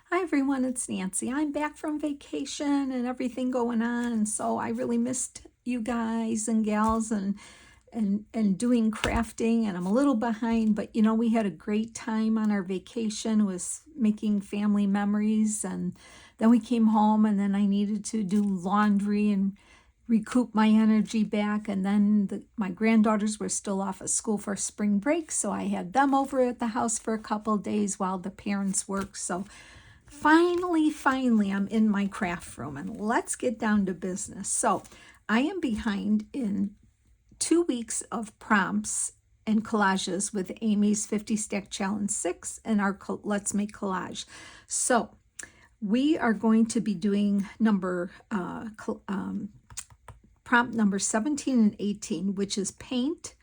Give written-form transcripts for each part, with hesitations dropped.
Hi everyone, it's Nancy. I'm back from vacation and everything going on, so I really missed you guys and gals and doing crafting, and I'm a little behind, but we had a great time on our vacation. It was making family memories, and then we came home and then I needed to do laundry and recoup my energy back, and then my granddaughters were still off of school for spring break, so I had them over at the house for a couple of days while the parents worked. So finally, I'm in my craft room and let's get down to business. So I am behind in 2 weeks of prompts and collages with Amy's 50 Stack Challenge 6 and our Let's Make Collage. So we are going to be doing prompt number 17 and 18, which is paint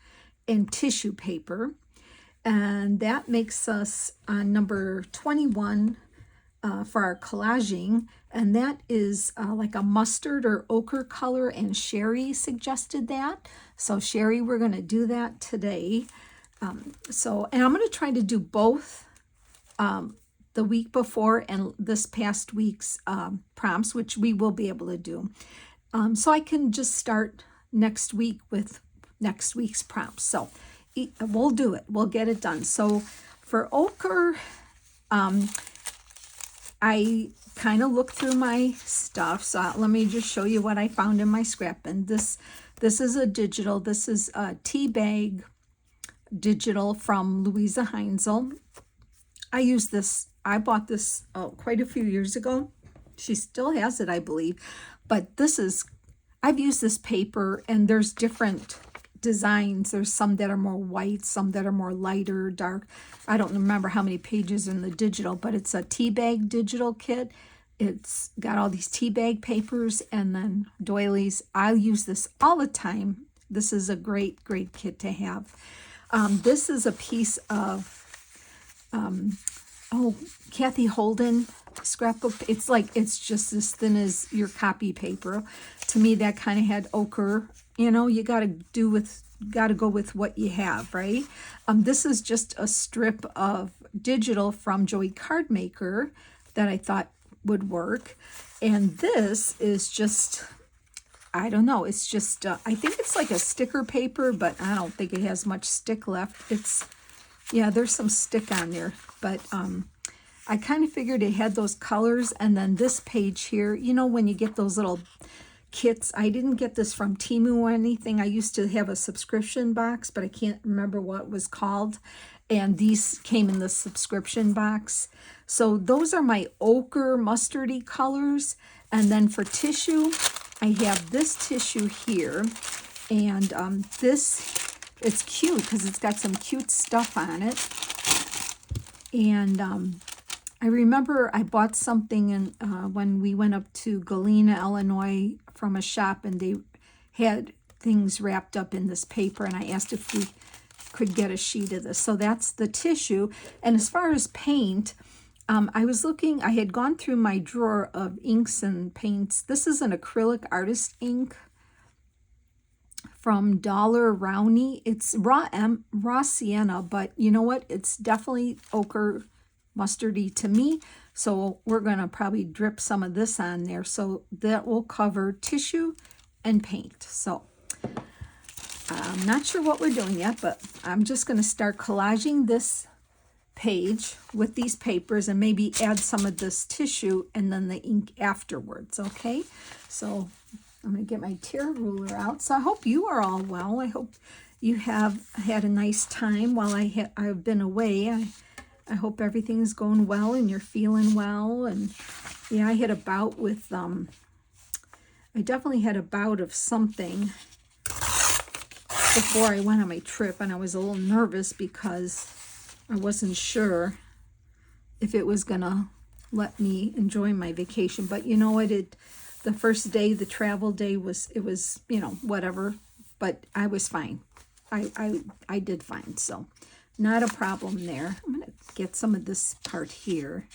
and tissue paper. And that makes us number 21 for our collaging, and that is like a mustard or ochre color, and Sherry suggested that. So Sherry, we're going to do that today. And I'm going to try to do both the week before and this past week's prompts, which we will be able to do. So I can just start next week with next week's prompts. So we'll do it. We'll get it done. So for ochre, I kind of looked through my stuff, so let me just show you what I found in my scrap bin. This is a digital. This is a tea bag digital from Louisa Heinzel. I bought this quite a few years ago. She still has it, I believe. But I've used this paper, and there's different designs. There's some that are more white, some that are more lighter, dark. I don't remember how many pages in the digital, but it's a tea bag digital kit. It's got all these tea bag papers and then doilies. I'll use this all the time. This is a great kit to have. This is a piece of Kathy Holden scrapbook. It's just as thin as your copy paper. To me, that kind of had ochre. You got to go with what you have, right? This is just a strip of digital from Joey Cardmaker that I thought would work. And this is just, I don't know, it's just, I think it's like a sticker paper, but I don't think it has much stick left. There's some stick on there, but I kind of figured it had those colors. And then this page here, when you get those little kits, I didn't get this from Temu or anything. I used to have a subscription box, but I can't remember what it was called. And these came in the subscription box. So those are my ochre mustardy colors. And then for tissue, I have this tissue here. And it's cute because it's got some cute stuff on it. And I remember I bought something when we went up to Galena, Illinois, from a shop, and they had things wrapped up in this paper, and I asked if we could get a sheet of this. So that's the tissue. And as far as paint, I had gone through my drawer of inks and paints. This is an acrylic artist ink from Dollar Rowney. It's raw sienna, but you know what? It's definitely ochre mustardy to me. So we're going to probably drip some of this on there. So that will cover tissue and paint. So I'm not sure what we're doing yet, but I'm just going to start collaging this page with these papers and maybe add some of this tissue and then the ink afterwards. Okay, so I'm going to get my tear ruler out. So I hope you are all well. I hope you have had a nice time while I've been away. I hope everything's going well and you're feeling well. And yeah, I had a bout with, I definitely had a bout of something before I went on my trip, and I was a little nervous because I wasn't sure if it was gonna let me enjoy my vacation. But you know what, the first day, the travel day, it was whatever, but I was fine. I did fine, so not a problem there. I'm gonna get some of this part here,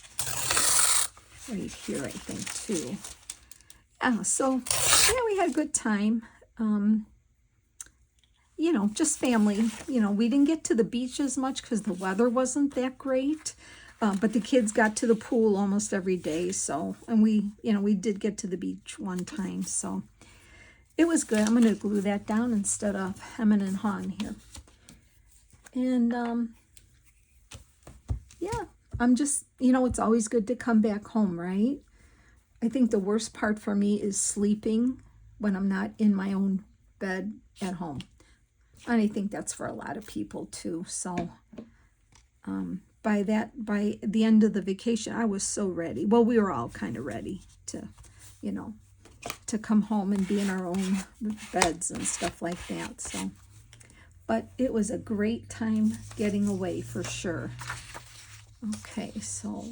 right here, I think too. So yeah, we had a good time. Just family. We didn't get to the beach as much because the weather wasn't that great. But the kids got to the pool almost every day, so, and we, you know, we did get to the beach one time, so it was good. I'm going to glue that down instead of hemming and hawing here. And, yeah, I'm just, you know, it's always good to come back home, right? I think the worst part for me is sleeping when I'm not in my own bed at home. And I think that's for a lot of people too. So, by the end of the vacation, I was so ready. Well, we were all kind of ready to, you know, to come home and be in our own beds and stuff like that. So, but it was a great time getting away for sure. Okay, so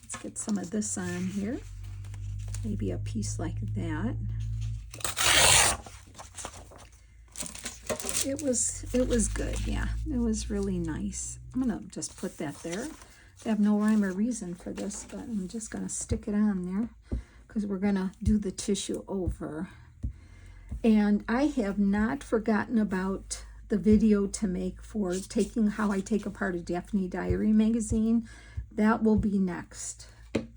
let's get some of this on here. Maybe a piece like that. It was good, yeah. It was really nice. I'm gonna just put that there. I have no rhyme or reason for this, but I'm just gonna stick it on there because we're gonna do the tissue over. And I have not forgotten about the video to make for how I take apart a Daphne Diary magazine. That will be next.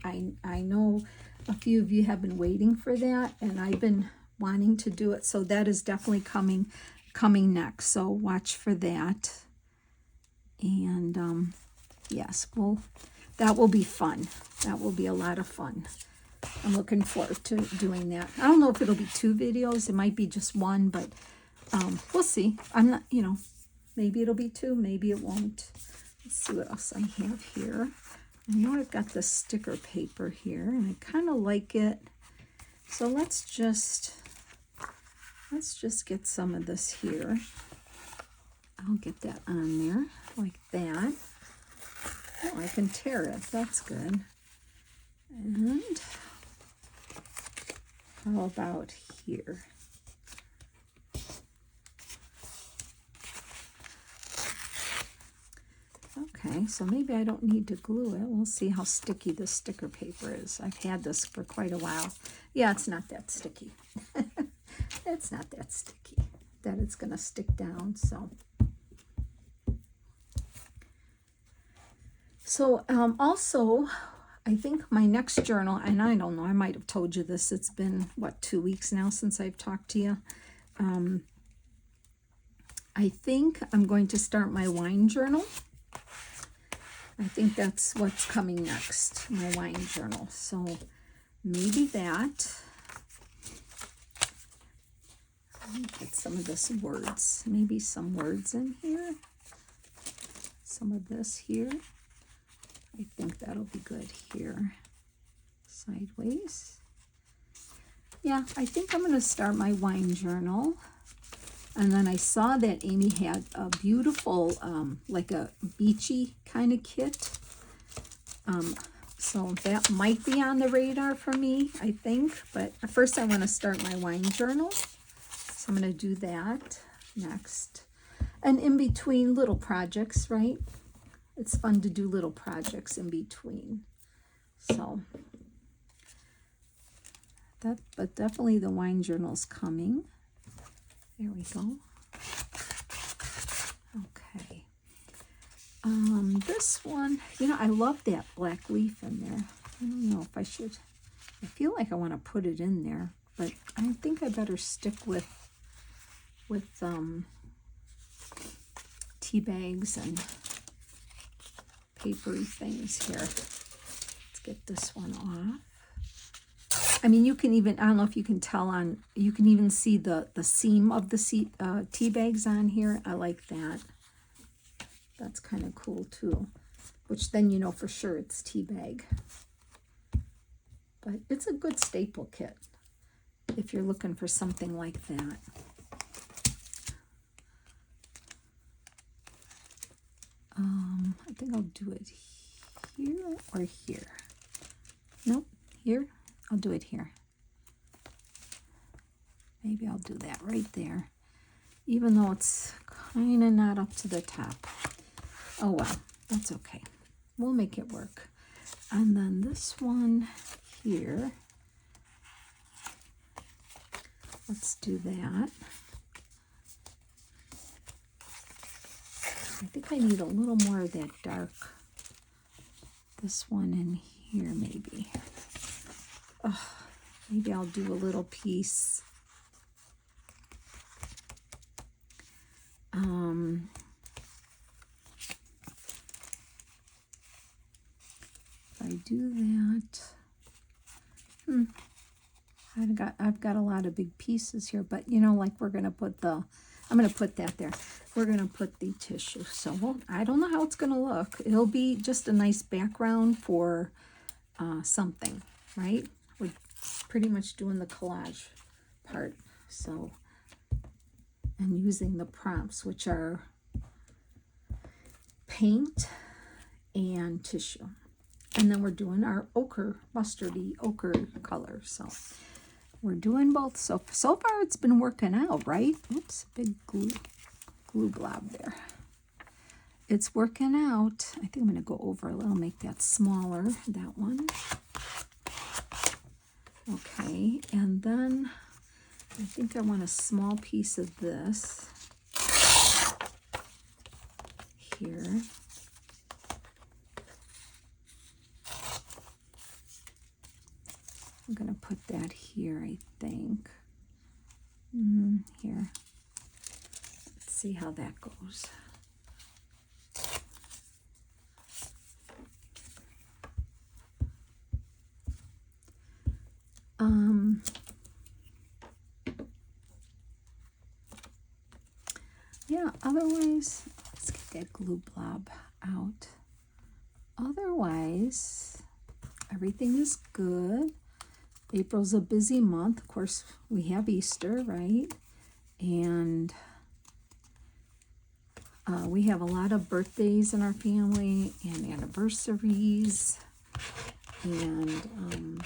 I know a few of you have been waiting for that, and I've been wanting to do it, so that is definitely coming next, so watch for that. And yes, well, that will be fun. That will be a lot of fun. I'm looking forward to doing that. I don't know if it'll be 2 videos. It might be just 1, but we'll see. I'm not, you know, maybe it'll be 2, maybe it won't. Let's see what else I have here. I know I've got the sticker paper here, and I kind of like it. So let's just get some of this here. I'll get that on there like that. Oh, I can tear it. That's good. And how about here? Okay, so maybe I don't need to glue it. We'll see how sticky this sticker paper is. I've had this for quite a while. Yeah, it's not that sticky. It's not that sticky that it's going to stick down. So also, I think my next journal, and I don't know, I might have told you this. It's been, what, 2 weeks now since I've talked to you. I think I'm going to start my wine journal. I think that's what's coming next, my wine journal. So maybe that. Let me get some of this words, maybe some words in here. Some of this here. I think that'll be good here. Sideways. Yeah, I think I'm going to start my wine journal. And then I saw that Amy had a beautiful, like a beachy kind of kit. So that might be on the radar for me, I think. But first I want to start my wine journal. So I'm going to do that next. And in between, little projects, right? It's fun to do little projects in between. So, but definitely the wine journal's coming. There we go. Okay. This one, you know, I love that black leaf in there. I don't know if I should. I feel like I want to put it in there, but I think I better stick with tea bags and papery things here. Let's get this one off. I mean, you can even, I don't know if you can tell on, you can even see the seam of the tea bags on here. I like that. That's kind of cool too. Which then you know for sure it's tea bag. But it's a good staple kit if you're looking for something like that. I think I'll do it here or here. Nope, here. I'll do it here. Maybe I'll do that right there, even though it's kind of not up to the top. Oh well, that's okay. We'll make it work. And then this one here, let's do that. I think I need a little more of that dark this one in here maybe. Oh, maybe I'll do a little piece. If I do that, I've got a lot of big pieces here, but you know, like we're gonna put the, I'm gonna put that there. We're gonna put the tissue. So I don't know how it's gonna look. It'll be just a nice background for something, right? We're pretty much doing the collage part. So, and using the prompts, which are paint and tissue. And then we're doing our ochre, mustardy ochre color. So we're doing both. So far it's been working out, right? Oops, big glue blob there. It's working out. I think I'm going to go over a little, make that smaller, that one. Okay, and then I think I want a small piece of this here. I'm going to put that here, I think. Here. Let's see how that goes. Yeah, otherwise, let's get that glue blob out. Otherwise, everything is good. April's a busy month. Of course, we have Easter, right? And we have a lot of birthdays in our family and anniversaries. And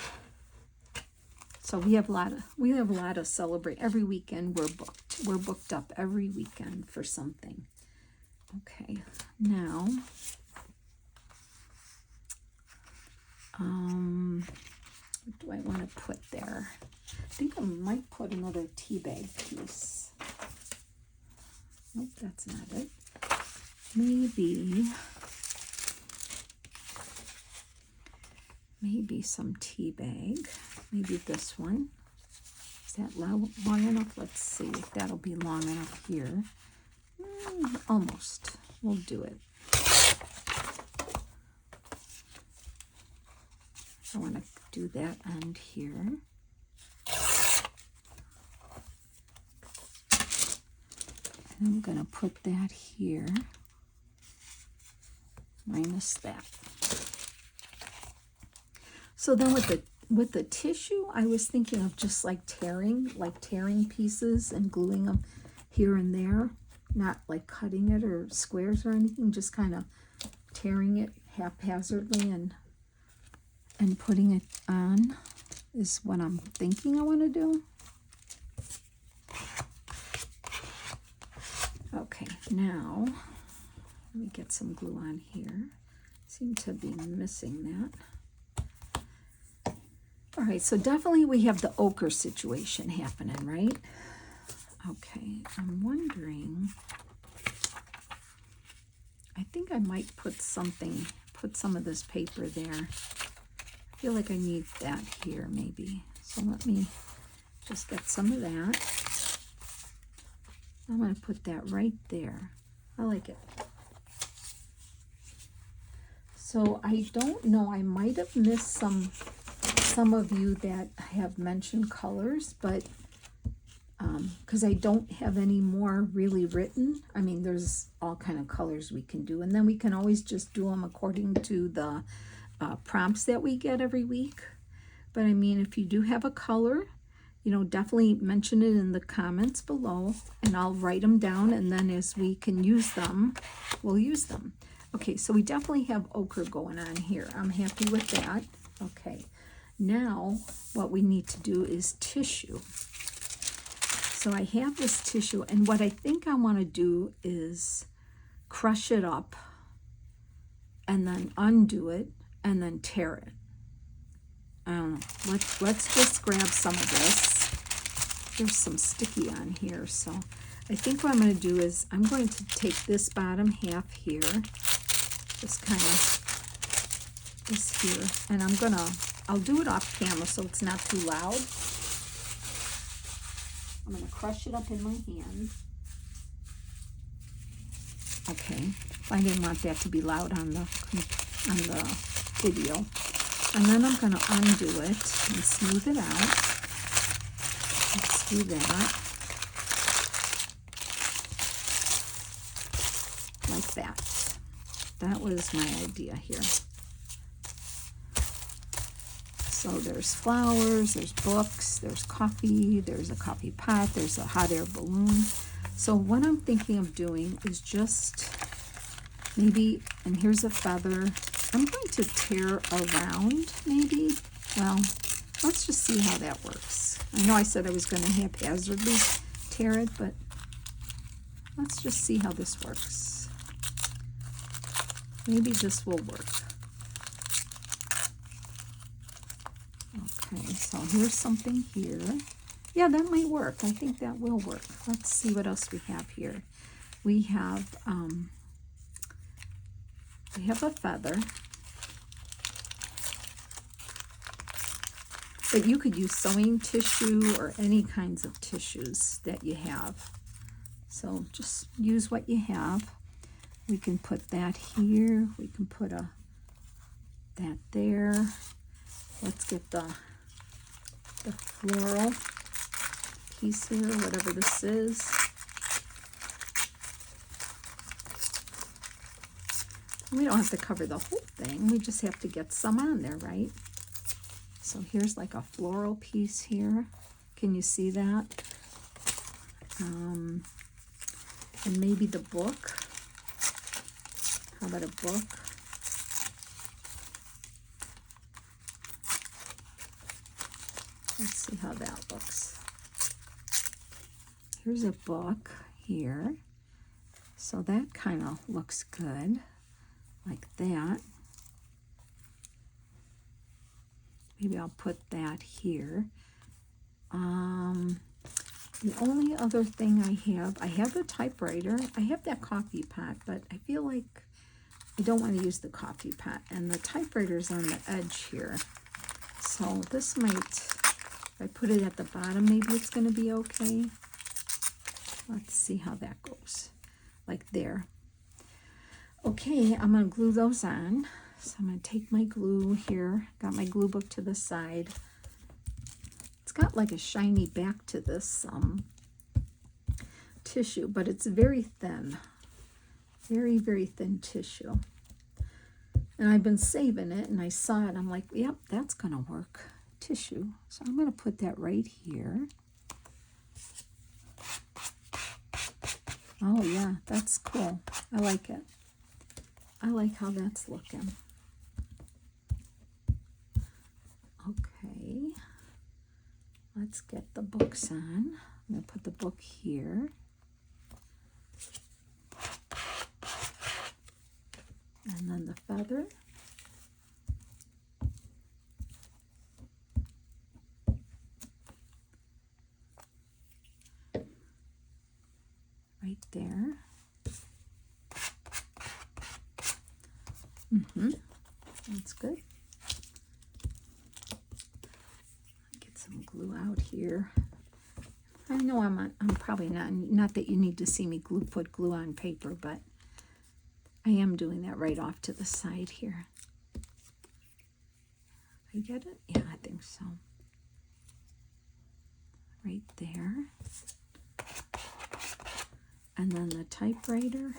so we have a lot of celebrate. Every weekend we're booked. We're booked up every weekend for something. Okay, now what do I want to put there? I think I might put another tea bag piece. Nope, that's not it. Maybe some tea bag. Maybe this one. Is that long enough? Let's see if that'll be long enough here. Almost. We'll do it. I want to do that end here. And I'm going to put that here. Minus that. So then with the tissue, I was thinking of just like tearing pieces and gluing them here and there, not like cutting it or squares or anything, just kind of tearing it haphazardly and putting it on is what I'm thinking I want to do. Okay, now let me get some glue on here. Seem to be missing that. All right, so definitely we have the ochre situation happening, right? Okay, I'm wondering, I think I might put some of this paper there. I feel like I need that here maybe. So let me just get some of that. I'm going to put that right there. I like it. So I don't know, I might have missed some of you that have mentioned colors, but because I don't have any more really written. I mean, there's all kind of colors we can do, and then we can always just do them according to the prompts that we get every week. But I mean, if you do have a color, you know, definitely mention it in the comments below, and I'll write them down, and then as we can use them, we'll use them. Okay, so we definitely have ochre going on here. I'm happy with that. Okay, now what we need to do is tissue. So I have this tissue, and what I think I want to do is crush it up and then undo it and then tear it. I don't know. Let's just grab some of this. There's some sticky on here, so I think what I'm going to do is I'm going to take this bottom half here, just kind of this here, and I'll do it off camera so it's not too loud. I'm gonna crush it up in my hand. Okay, I didn't want that to be loud on the video. And then I'm gonna undo it and smooth it out. Let's do that. Like that. That was my idea here. So there's flowers, there's books, there's coffee, there's a coffee pot, there's a hot air balloon. So what I'm thinking of doing is just maybe, and here's a feather. I'm going to tear around maybe. Well, let's just see how that works. I know I said I was going to haphazardly tear it, but let's just see how this works. Maybe this will work. Okay, so here's something here. Yeah, that might work. I think that will work. Let's see what else we have here. We have a feather. But you could use sewing tissue or any kinds of tissues that you have. So just use what you have. We can put that here. We can put that there. Let's get the floral piece here, whatever this is. We don't have to cover the whole thing. We just have to get some on there, right? So here's like a floral piece here. Can you see that? And maybe the book. How about a book? Let's see how that looks. Here's a book here. So that kind of looks good, like that. Maybe I'll put that here. The only other thing I have a typewriter. I have that coffee pot, but I feel like I don't want to use the coffee pot. And the typewriter's on the edge here. So this might, if I put it at the bottom, maybe it's going to be okay. Let's see how that goes. Like there. Okay, I'm going to glue those on. So I'm going to take my glue here. Got my glue book to the side. It's got like a shiny back to this tissue, but it's very thin. Very, very thin tissue. And I've been saving it, and I saw it. I'm like, yep, that's going to work. Tissue. So I'm going to put that right here. Oh, yeah, that's cool. I like it. I like how that's looking. Okay. Let's get the books on. I'm going to put the book here. And then the feather. Right there. That's good. Get some glue out here. I know I'm probably not that you need to see me put glue on paper, but I am doing that right off to the side here. I get it? Yeah, I think so. Right there. And then the typewriter.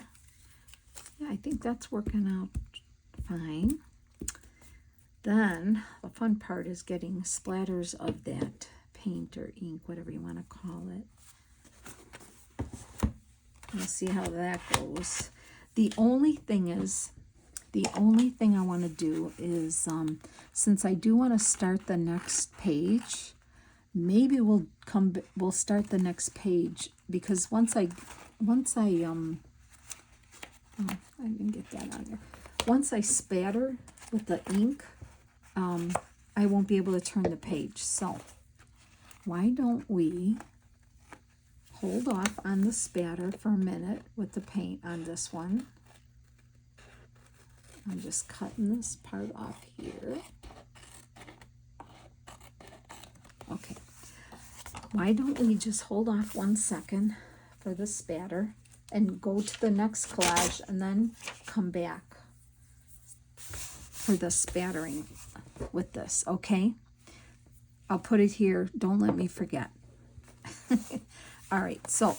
Yeah, I think that's working out fine. Then the fun part is getting splatters of that paint or ink, whatever you want to call it. We'll see how that goes. The only thing I want to do is, since I do want to start the next page, maybe we'll start the next page, because once I didn't get that on there. Once I spatter with the ink, I won't be able to turn the page. So why don't we hold off on the spatter for a minute with the paint on this one. I'm just cutting this part off here. Okay. Why don't we just hold off 1 second for the spatter and go to the next collage and then come back for the spattering with this, okay? I'll put it here. Don't let me forget. All right, so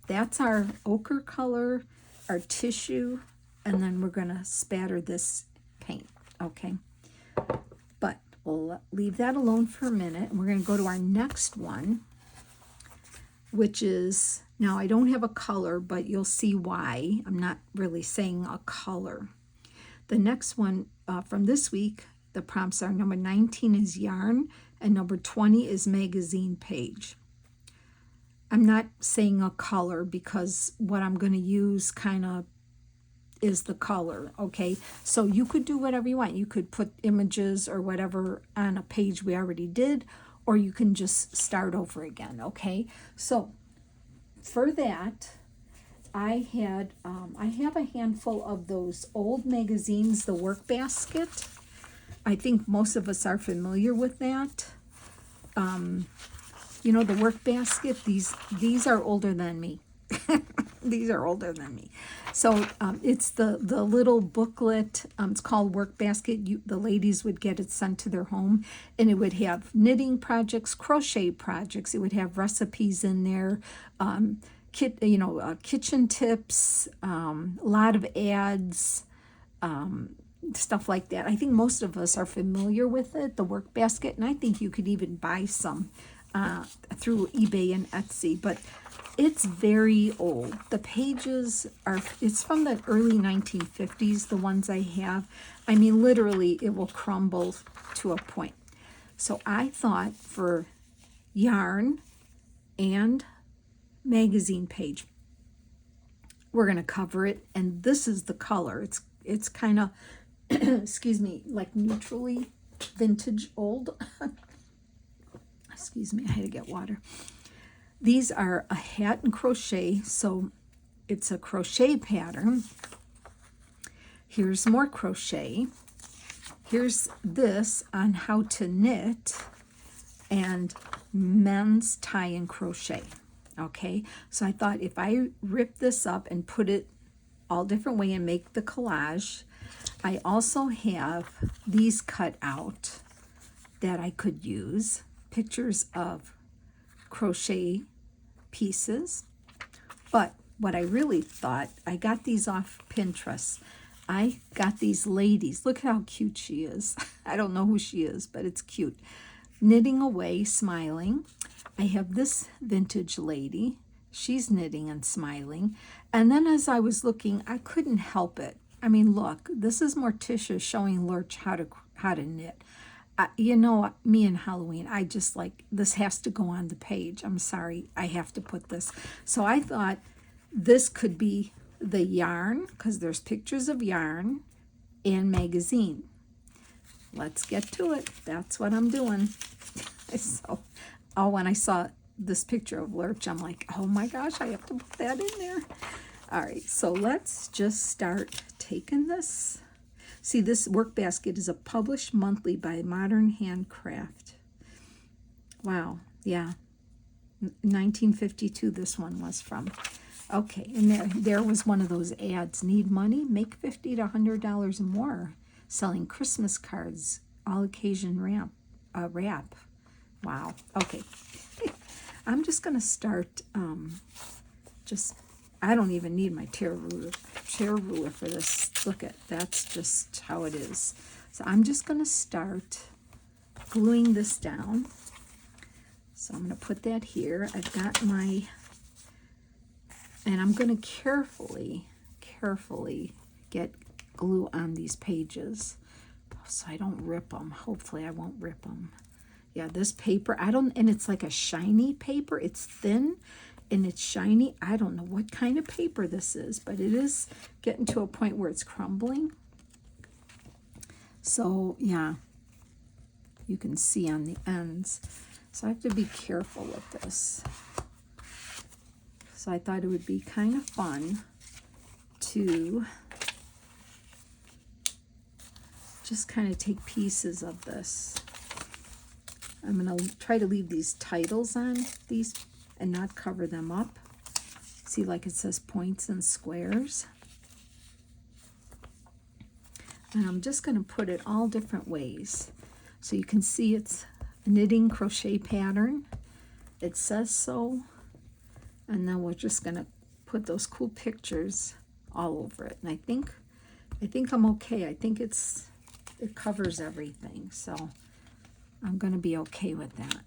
that's our ochre color, our tissue, and then we're going to spatter this paint, okay? But we'll leave that alone for a minute, and we're going to go to our next one, which is, now I don't have a color, but you'll see why. I'm not really saying a color. The next one from this week, the prompts are number 19 is yarn, and number 20 is magazine page. I'm not saying a color because what I'm going to use kind of is the color, okay? So you could do whatever you want. You could put images or whatever on a page we already did, or you can just start over again, okay? So for that, I have a handful of those old magazines, the work basket. I think most of us are familiar with that. You know, the work basket, these are older than me. These are older than me. So it's the little booklet. It's called Work Basket. The ladies would get it sent to their home, and it would have knitting projects, crochet projects. It would have recipes in there, kitchen tips, a lot of ads, stuff like that. I think most of us are familiar with it, the Work Basket, and I think you could even buy some through eBay and Etsy, but it's very old. The pages are, it's from the early 1950s, the ones I have. I mean, literally, it will crumble to a point. So I thought for yarn and magazine page, we're going to cover it, and this is the color. It's kind of, excuse me, like neutrally vintage old. Excuse me, I had to get water. These are a hat and crochet, so it's a crochet pattern. Here's more crochet. Here's this on how to knit and men's tie and crochet. Okay, so I thought if I rip this up and put it all different way and make the collage, I also have these cut out that I could use. Pictures of crochet pieces. But what I really thought, I got these off Pinterest. I got these ladies. Look how cute she is. I don't know who she is, but it's cute. Knitting away, smiling. I have this vintage lady. She's knitting and smiling. And then as I was looking, I couldn't help it. I mean, look, this is Morticia showing Lurch how to knit. You know, me and Halloween, I just like, this has to go on the page. I'm sorry, I have to put this. So I thought this could be the yarn, because there's pictures of yarn and magazine. Let's get to it. That's what I'm doing. So, when I saw this picture of Lurch, I'm like, oh my gosh, I have to put that in there. All right, so let's just start taking this. See, this work basket is a published monthly by Modern Handcraft. Wow, yeah. 1952 this one was from. Okay, and there was one of those ads. Need money? Make $50 to $100 more. Selling Christmas cards, all occasion wrap. Wow, okay. I'm just going to start I don't even need my chair ruler for this. Look at, that's just how it is. So I'm just going to start gluing this down. So I'm going to put that here. I've got my, and I'm going to carefully get glue on these pages so I don't rip them. Hopefully I won't rip them. Yeah, this paper, and it's like a shiny paper. It's thin and it's shiny. I don't know what kind of paper this is, but it is getting to a point where it's crumbling. So yeah, you can see on the ends. So I have to be careful with this. So I thought it would be kind of fun to just kind of take pieces of this. I'm going to try to leave these titles on these and not cover them up. See, like it says points and squares. And I'm just going to put it all different ways. So you can see it's a knitting crochet pattern. It says so. And then we're just going to put those cool pictures all over it. And I think I'm okay. I think it covers everything. So I'm going to be okay with that.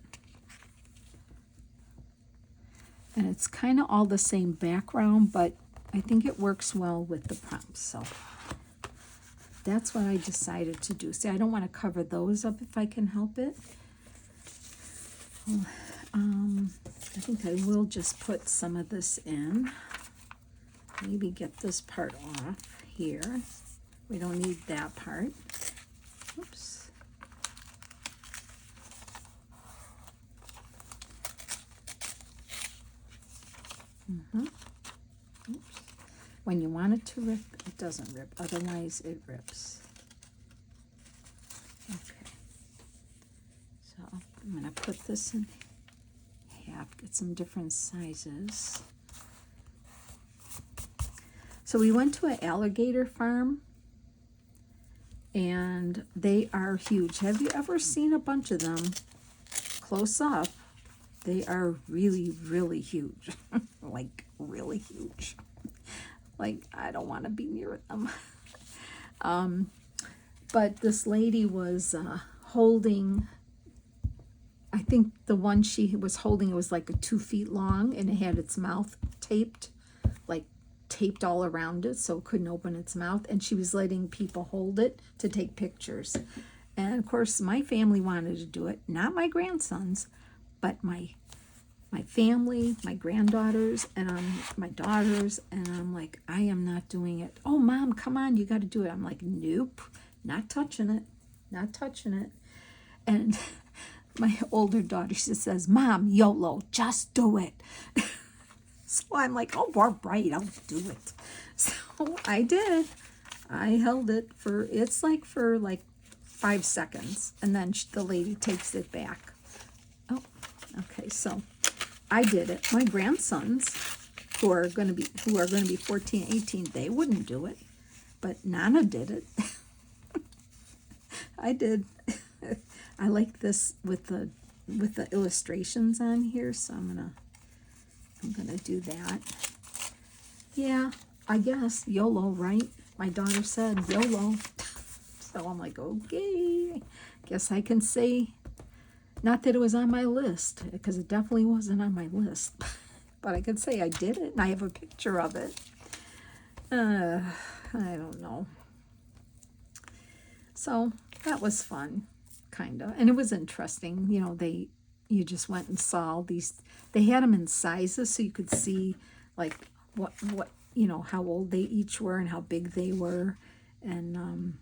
And it's kind of all the same background, but I think it works well with the prompts. So that's what I decided to do. See, I don't want to cover those up if I can help it. I think I will just put some of this in. Maybe get this part off here. We don't need that part. Oops. Oops. When you want it to rip, it doesn't rip. Otherwise, it rips. Okay. So I'm going to put this in half, get some different sizes. So we went to an alligator farm, and they are huge. Have you ever seen a bunch of them close up? They are really, really huge. Like, really huge. Like, I don't want to be near them. But this lady was holding, I think the one she was holding, it was like 2 feet long, and it had its mouth taped, like taped all around it so it couldn't open its mouth, and she was letting people hold it to take pictures. And of course my family wanted to do it, not my grandsons, but my family, my granddaughters, and my daughters, and I'm like, I am not doing it. Oh, Mom, come on, you got to do it. I'm like, nope, not touching it, not touching it. And my older daughter, she says, Mom, YOLO, just do it. So I'm like, oh, all right, I'll do it. So I did. I held it for 5 seconds, and then the lady takes it back. Oh, okay, so I did it. My grandsons, who are going to be 14, 18, they wouldn't do it, but Nana did it. I did. I like this with the illustrations on here, so I'm gonna do that. Yeah, I guess YOLO, right? My daughter said YOLO, so I'm like, okay, guess I can say. Not that it was on my list, because it definitely wasn't on my list, but I could say I did it, and I have a picture of it. I don't know. So that was fun, kind of, and it was interesting. You know, you just went and saw all these. They had them in sizes, so you could see like what how old they each were and how big they were, and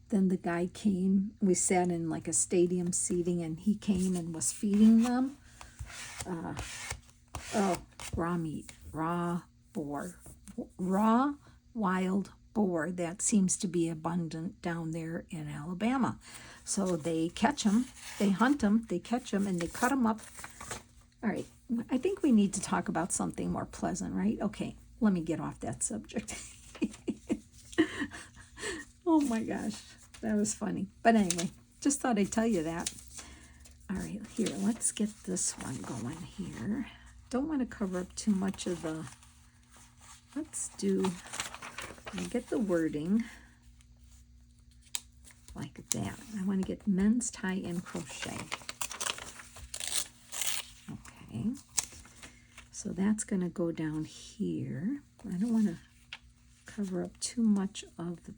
then the guy came. We sat in like a stadium seating, and he came and was feeding them. Raw meat, raw wild boar. That seems to be abundant down there in Alabama. So they catch them, they hunt them, they catch them, and they cut them up. All right, I think we need to talk about something more pleasant, right? Okay, let me get off that subject. Oh my gosh, that was funny. But anyway, just thought I'd tell you that. All right, here, let's get this one going here. Don't want to cover up too much of the, get the wording like that. I want to get men's tie and crochet. Okay, so that's going to go down here. I don't want to cover up too much of the,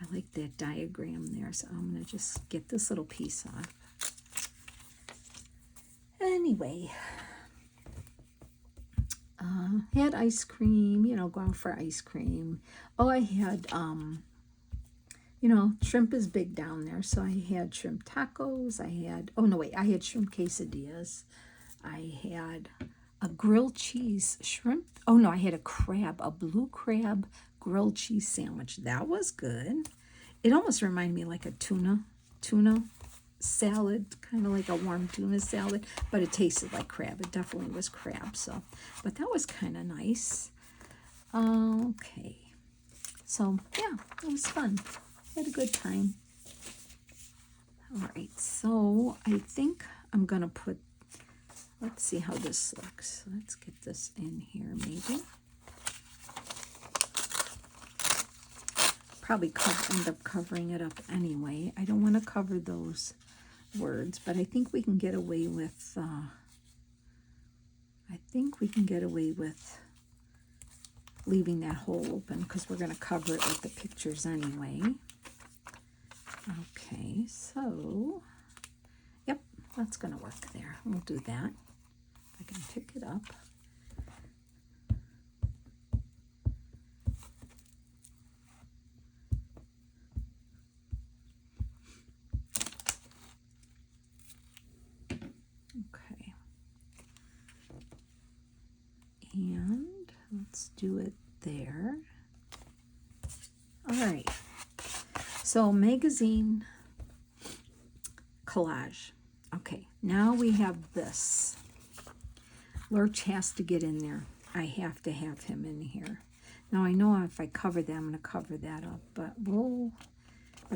I like that diagram there, so I'm going to just get this little piece off. Anyway, had ice cream, go out for ice cream. Oh, I had, shrimp is big down there, so I had shrimp tacos. I had shrimp quesadillas. I had a grilled cheese shrimp. Oh no, I had a blue crab grilled cheese sandwich. That was good. It almost reminded me like a tuna salad, kind of like a warm tuna salad, but it tasted like crab. It definitely was crab, so, but that was kind of nice. Okay, so yeah, it was fun. Had a good time. All right, so I think I'm gonna put, let's see how this looks. Let's get this in here maybe. Probably end up covering it up anyway. I don't want to cover those words, but I think we can get away with, leaving that hole open because we're going to cover it with the pictures anyway. Okay, so, yep, that's going to work there. We'll do that. I can pick it up. Okay. And let's do it there. All right. So magazine collage. Okay, now we have this. Lurch has to get in there. I have to have him in here. Now I know if I cover that, I'm going to cover that up, but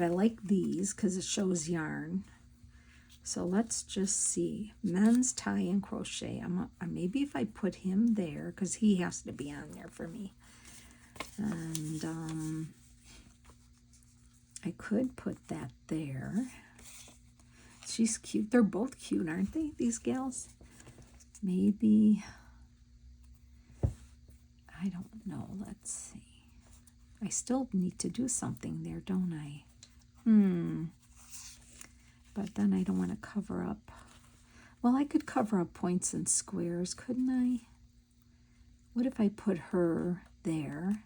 I like these because it shows yarn. So let's just see. Men's tie and crochet. Maybe if I put him there, because he has to be on there for me. And I could put that there. She's cute. They're both cute, aren't they, these gals? Maybe, I don't know. Let's see. I still need to do something there, don't I? But then I don't want to cover up. Well, I could cover up points and squares, couldn't I? What if I put her there?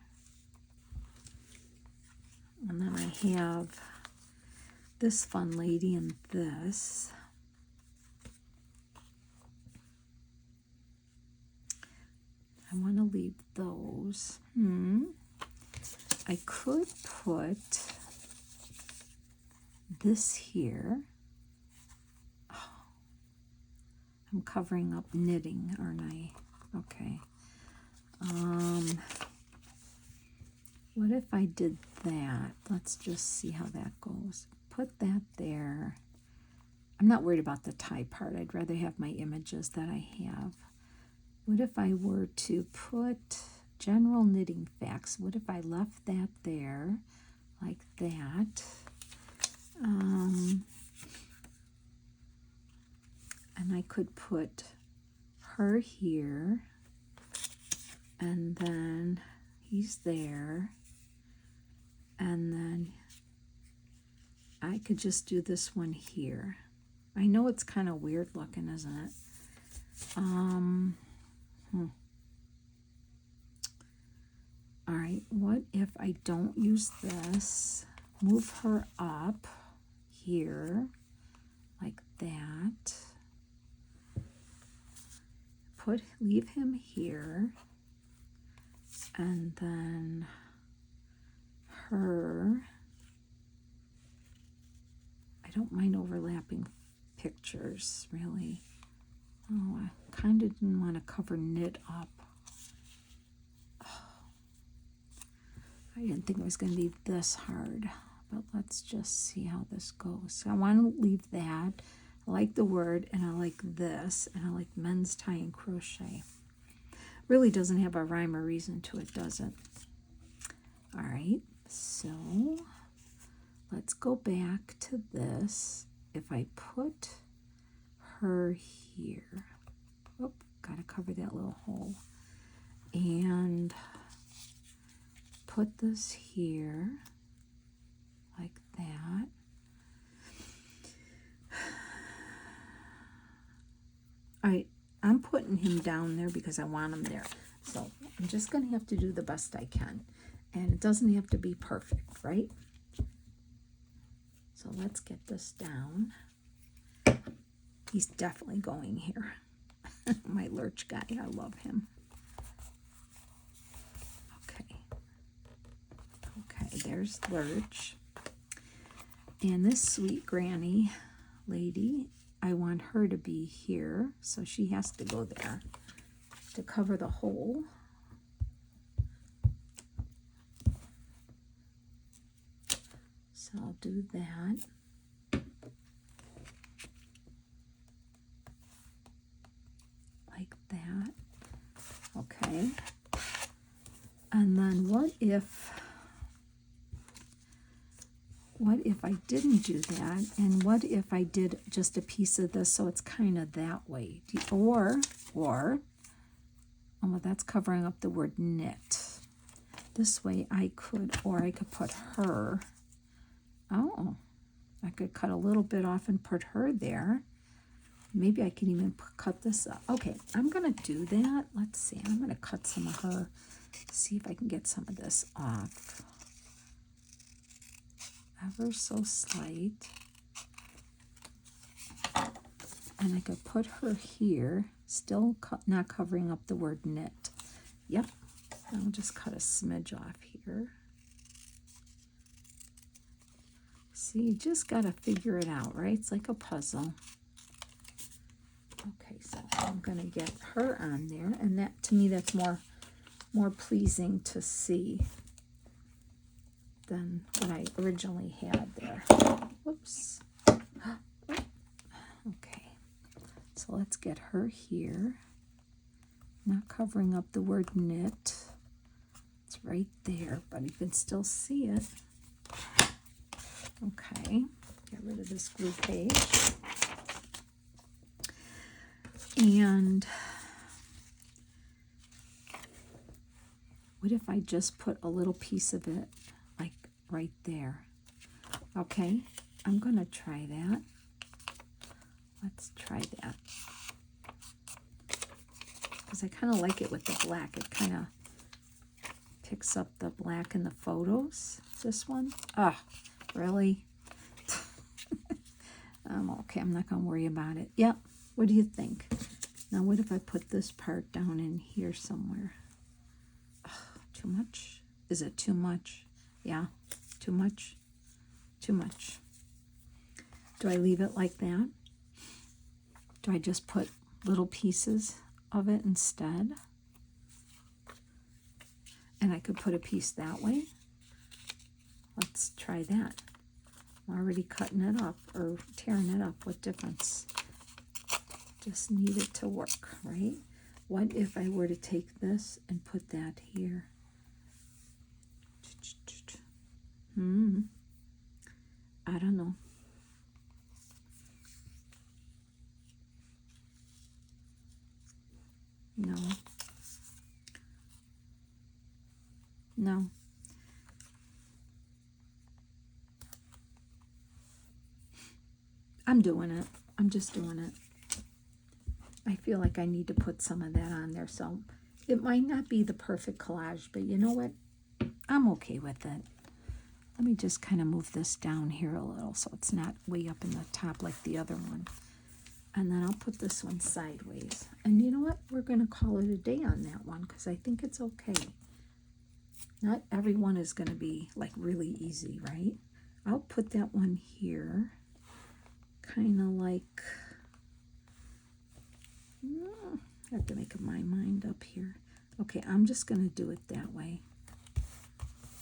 And then I have this fun lady and this. I want to leave those. I could put this here. Oh, I'm covering up knitting, aren't I? Okay. What if I did that? Let's just see how that goes. Put that there. I'm not worried about the tie part. I'd rather have my images that I have. What if I were to put general knitting facts? What if I left that there like that? And I could put her here, and then he's there, and then I could just do this one here. I know it's kind of weird looking, isn't it? All right, what if I don't use this? Move her up here like that. Leave him here, and then her. I don't mind overlapping pictures, really. Oh, I kind of didn't want to cover knit up. I didn't think it was going to be this hard, but let's just see how this goes. So I want to leave that. I like the word, and I like this, and I like men's tie and crochet. Really doesn't have a rhyme or reason to it, does it? All right, so let's go back to this. If I put her here, oh, gotta cover that little hole, and put this here like that. I'm putting him down there because I want him there. So I'm just going to have to do the best I can. And it doesn't have to be perfect, right? So let's get this down. He's definitely going here. My Lurch guy, I love him. Okay. there's Lurch. And this sweet granny lady, I want her to be here, so she has to go there to cover the hole. So I'll do that. Like that. Okay. And then what if I didn't do that? And what if I did just a piece of this so it's kind of that way? Or, oh, well, that's covering up the word knit. This way I could put her. Oh, I could cut a little bit off and put her there. Maybe I can even cut this up. Okay, I'm going to do that. Let's see. I'm going to cut some of her. See if I can get some of this off. Ever so slight. And I could put her here, still not covering up the word knit. Yep. I'll just cut a smidge off here. See, you just got to figure it out, right? It's like a puzzle. Okay, so I'm going to get her on there, and that, to me, that's more pleasing to see than what I originally had there. Whoops. Okay, so let's get her here. Not covering up the word knit. It's right there, but you can still see it. Okay, get rid of this glue page. And what if I just put a little piece of it, like right there? Okay, I'm going to try that. Let's try that. Because I kind of like it with the black. It kind of picks up the black in the photos. This one. Ah, really? Okay, I'm not going to worry about it. Yep. What do you think? Now, what if I put this part down in here somewhere? Oh, too much? Is it too much? Yeah, too much? Too much. Do I leave it like that? Do I just put little pieces of it instead? And I could put a piece that way. Let's try that. I'm already cutting it up or tearing it up. What difference? Just need it to work, right? What if I were to take this and put that here? I don't know. No. No. I'm doing it. I'm just doing it. I feel like I need to put some of that on there. So it might not be the perfect collage, but you know what? I'm okay with it. Let me just kind of move this down here a little so it's not way up in the top like the other one. And then I'll put this one sideways. And you know what? We're going to call it a day on that one because I think it's okay. Not everyone is going to be like really easy, right? I'll put that one here. Kind of like, I have to make up my mind up here. Okay, I'm just going to do it that way.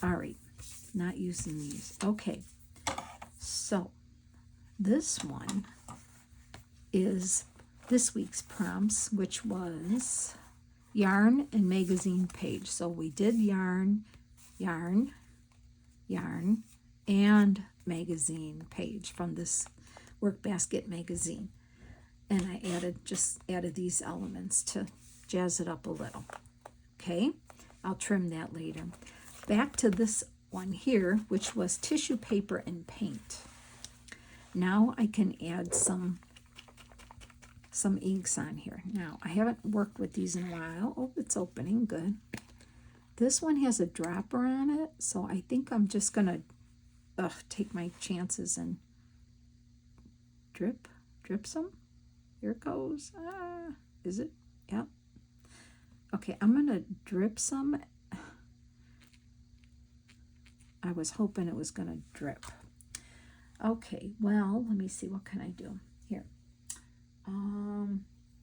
All right, not using these. Okay, so this one is this week's prompts, which was yarn and magazine page. So we did yarn, yarn, yarn, and magazine page from this Work Basket magazine. And I just added these elements to jazz it up a little. Okay, I'll trim that later. Back to this one here, which was tissue paper and paint. Now I can add some inks on here. Now, I haven't worked with these in a while. Oh, it's opening, good. This one has a dropper on it, so I think I'm just going to take my chances and drip some. Here it goes. Is it? Yep. Okay, I'm going to drip some. I was hoping it was going to drip. Okay, well, let me see. What can I do? Here.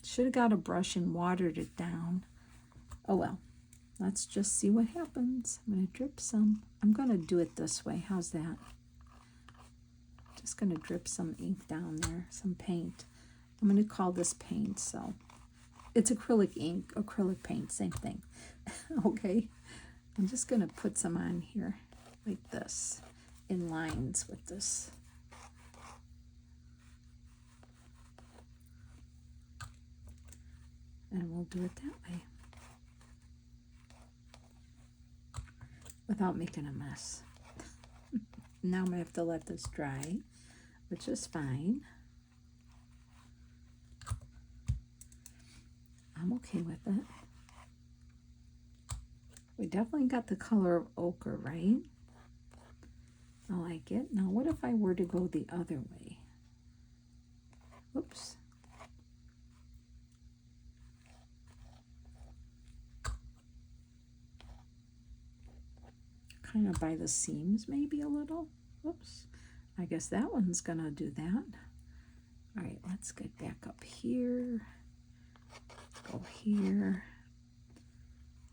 Should have got a brush and watered it down. Oh, well. Let's just see what happens. I'm going to drip some. I'm going to do it this way. How's that? Just going to drip some ink down there, some paint. I'm going to call this paint, so it's acrylic ink, acrylic paint, same thing. Okay, I'm just going to put some on here like this, in lines with this. And we'll do it that way without making a mess. Now I'm going to have to let this dry, which is fine. I'm okay with it. We definitely got the color of ochre, right? I like it. Now, what if I were to go the other way? Oops. Kind of by the seams, maybe a little. Oops. I guess that one's going to do that. All right, let's get back up here. Go here.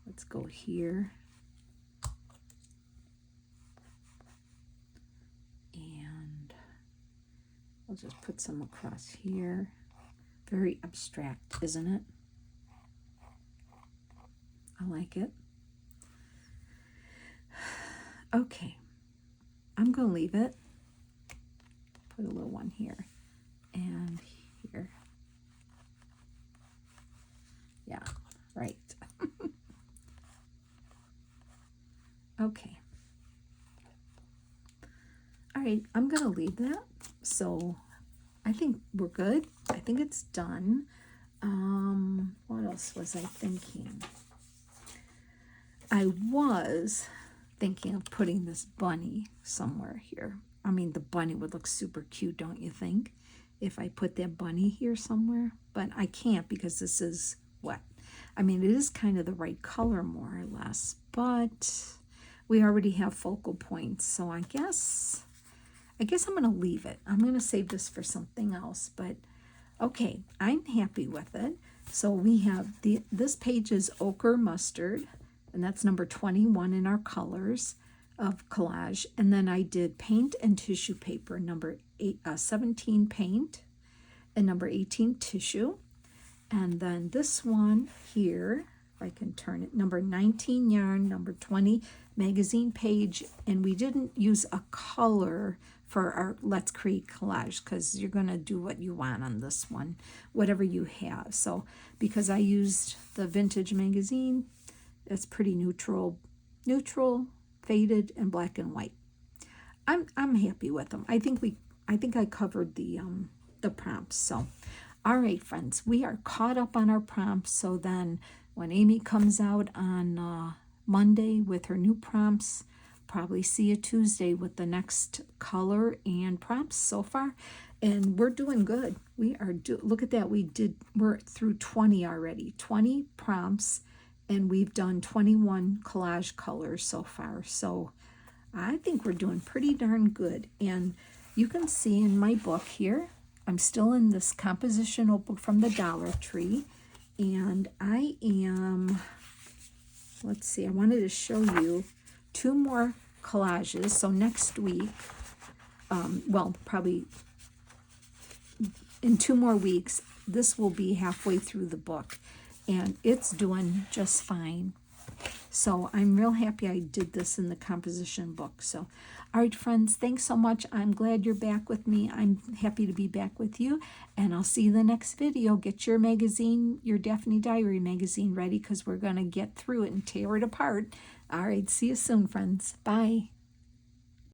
Let's go here. And I'll just put some across here. Very abstract, isn't it? I like it. Okay, I'm going to leave it. Put a little one here and here. Yeah, right. Okay. All right, I'm going to leave that. So I think we're good. I think it's done. What else was I thinking? I was thinking of putting this bunny somewhere here. I mean, the bunny would look super cute, don't you think? If I put that bunny here somewhere. But I can't because this is wet. I mean, it is kind of the right color, more or less. But we already have focal points. So I guess I'm going to leave it. I'm going to save this for something else. But, okay, I'm happy with it. So we have this page is Ochre Mustard. And that's number 21 in our colors of collage. And then I did paint and tissue paper, number 17 paint and number 18 tissue. And then this one here, if I can turn it, number 19 yarn, number 20 magazine page. And we didn't use a color for our Let's Create Collage because you're going to do what you want on this one, whatever you have. So because I used the vintage magazine, it's pretty neutral, faded, and black and white. I'm happy with them. I think I covered the prompts. So, all right, friends, we are caught up on our prompts. So then, when Amy comes out on Monday with her new prompts, probably see you Tuesday with the next color and prompts so far, and we're doing good. We are look at that. We're through 20 already. 20 prompts. And we've done 21 collage colors so far. So I think we're doing pretty darn good. And you can see in my book here, I'm still in this composition notebook from the Dollar Tree. And I am, let's see, I wanted to show you 2 more collages. So next week, well, probably in 2 more weeks, this will be halfway through the book. And it's doing just fine. So I'm real happy I did this in the composition book. So, all right, friends, thanks so much. I'm glad you're back with me. I'm happy to be back with you. And I'll see you in the next video. Get your magazine, your Daphne Diary magazine ready because we're going to get through it and tear it apart. All right, see you soon, friends. Bye.